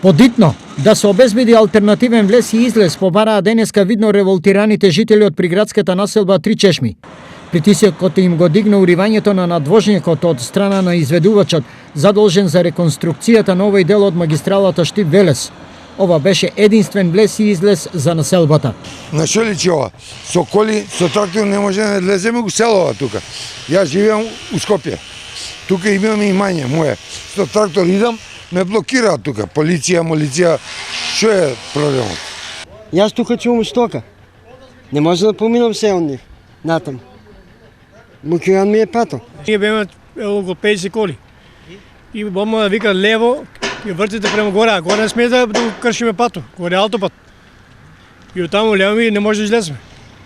Подитно, да се обезбеди алтернативен влез и излез, побараа денеска видно револтираните жители од приградската населба Три Чешми. Притисокот им го дигна уривањето на надвожникот од страна на изведувачот, задолжен за реконструкцијата на овој дел од магистралата Штип-Велес. Ова беше единствен влез и излез за населбата. На што личи ова? Со коли, со трактор не може да влеземе го селова тука. Јас живеам у Скопје. Тука имаме имање моје. Со трактор идам, ме блокираат тука. Полиција, молиција. Што е проблемот? Јас тука чувам стока. Не може да поминам се од нив. Натам. Блокиран ми е пато. Ние беме околу 50 коли. И бома вика лево, и вртите према горе, а горе не сме да кршиме пато, горе автопат. И оттаму лево ми не може да излеземе.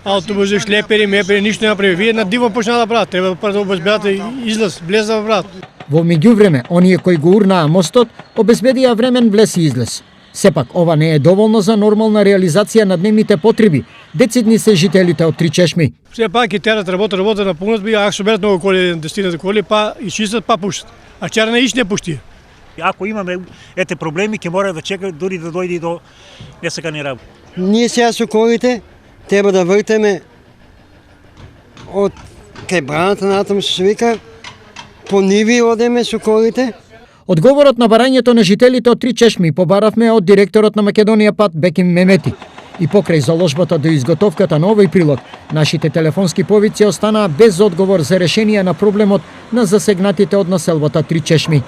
Автобуси, шлепери, мепери, ништо не направи. Вие на диво почна да прават, треба да обезбедате излез, влез да прават. Во меѓувреме, оние кои го урнаа мостот, обезбедија времен влез и излез. Сепак, ова не е доволно за нормална реализација на дневните потреби. Децидни се жителите од Три Чешми. Се пак и терат работа на пунат, ако се берат многу коли, дестината коли, па изчистат, па пуштат. А вчера не иш не пушти. Ако имаме ете проблеми, ќе мора да чека дури да дојде до несакани работи. Ние сега со колите треба да вртеме од кај браната натаму се вика, по ниви одеме со колите. Одговорот на барањето на жителите од Три Чешми побаравме од директорот на Македонија Пат Беким Мемети. И покрај заложбата до изготовката на овој прилог, нашите телефонски повици останаа без одговор за решение на проблемот на засегнатите од населбата Три Чешми.